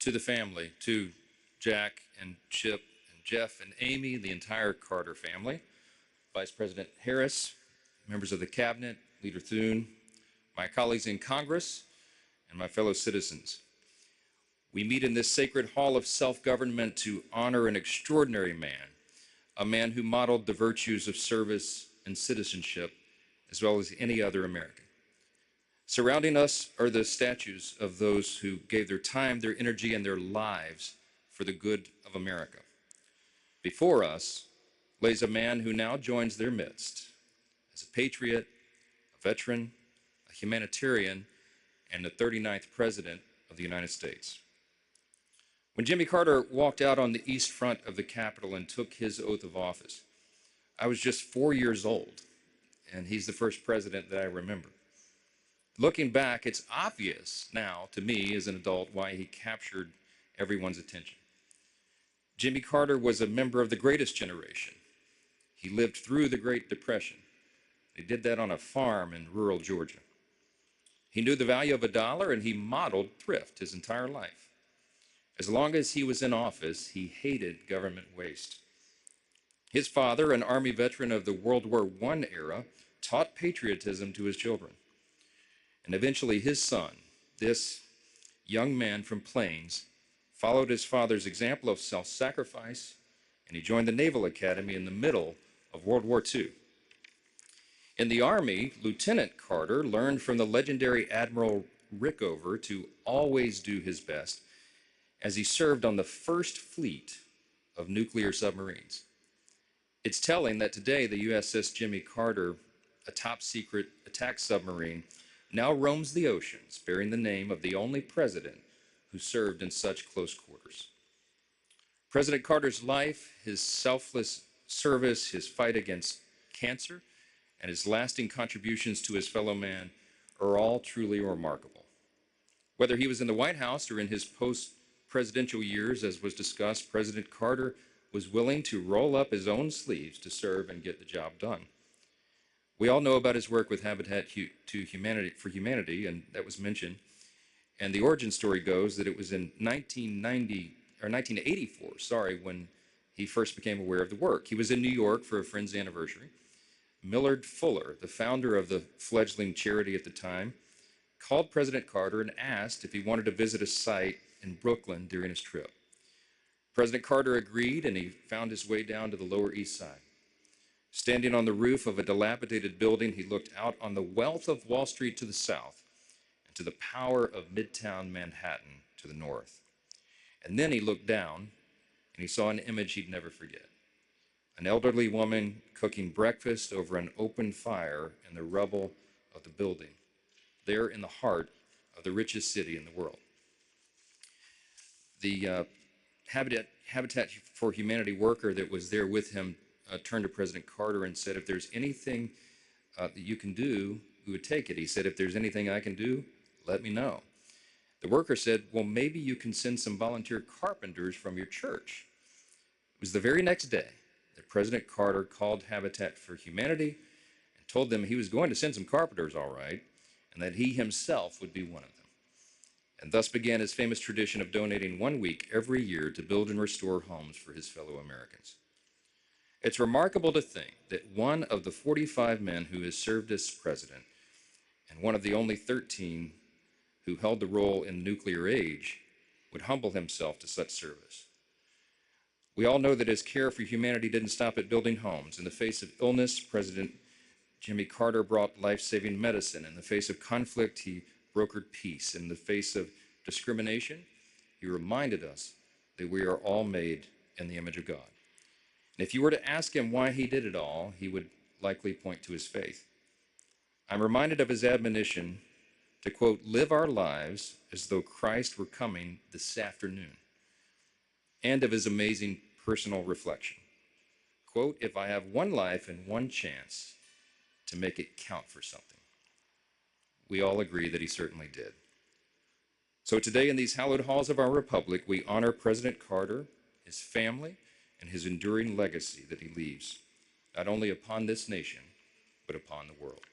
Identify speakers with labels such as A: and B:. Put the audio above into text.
A: To the family, to Jack and Chip and Jeff and Amy, the entire Carter family, Vice President Harris, members of the Cabinet, Leader Thune, my colleagues in Congress, and my fellow citizens. We meet in this sacred hall of self-government to honor an extraordinary man, a man who modeled the virtues of service and citizenship, as well as any other American. Surrounding us are the statues of those who gave their time, their energy, and their lives for the good of America. Before us lays a man who now joins their midst as a patriot, a veteran, a humanitarian, and the 39th President of the United States. When Jimmy Carter walked out on the east front of the Capitol and took his oath of office, I was just 4 years old, and he's the first president that I remember. Looking back, it's obvious now to me as an adult why he captured everyone's attention. Jimmy Carter was a member of the greatest generation. He lived through the Great Depression. He did that on a farm in rural Georgia. He knew the value of a dollar, and he modeled thrift his entire life. As long as he was in office, he hated government waste. His father, an Army veteran of the World War I era, taught patriotism to his children. And eventually his son, this young man from Plains, followed his father's example of self-sacrifice, and he joined the Naval Academy in the middle of World War II. In the Army, Lieutenant Carter learned from the legendary Admiral Rickover to always do his best as he served on the first fleet of nuclear submarines. It's telling that today the USS Jimmy Carter, a top-secret attack submarine, now roams the oceans, bearing the name of the only president who served in such close quarters. President Carter's life, his selfless service, his fight against cancer, and his lasting contributions to his fellow man are all truly remarkable. Whether he was in the White House or in his post-presidential years, as was discussed, President Carter was willing to roll up his own sleeves to serve and get the job done. We all know about his work with Habitat for Humanity, and that was mentioned. And the origin story goes that it was in 1984, when he first became aware of the work. He was in New York for a friend's anniversary. Millard Fuller, the founder of the fledgling charity at the time, called President Carter and asked if he wanted to visit a site in Brooklyn during his trip. President Carter agreed, and he found his way down to the Lower East Side. Standing on the roof of a dilapidated building, he looked out on the wealth of Wall Street to the south and to the power of Midtown Manhattan to the north. And then he looked down, and he saw an image he'd never forget. An elderly woman cooking breakfast over an open fire in the rubble of the building, there in the heart of the richest city in the world. The Habitat for Humanity worker that was there with him turned to President Carter and said, if there's anything that you can do, we would take it. He said, if there's anything I can do, let me know. The worker said, well, maybe you can send some volunteer carpenters from your church. It was the very next day that President Carter called Habitat for Humanity and told them he was going to send some carpenters, all right, and that he himself would be one of them. And thus began his famous tradition of donating 1 week every year to build and restore homes for his fellow Americans. It's remarkable to think that one of the 45 men who has served as president, and one of the only 13 who held the role in the nuclear age, would humble himself to such service. We all know that his care for humanity didn't stop at building homes. In the face of illness, President Jimmy Carter brought life-saving medicine. In the face of conflict, he brokered peace. In the face of discrimination, he reminded us that we are all made in the image of God. And if you were to ask him why he did it all, he would likely point to his faith. I'm reminded of his admonition to, quote, live our lives as though Christ were coming this afternoon, and of his amazing personal reflection. Quote, if I have one life and one chance to make it count for something. We all agree that he certainly did. So today in these hallowed halls of our republic, we honor President Carter, his family, and his enduring legacy that he leaves, not only upon this nation, but upon the world.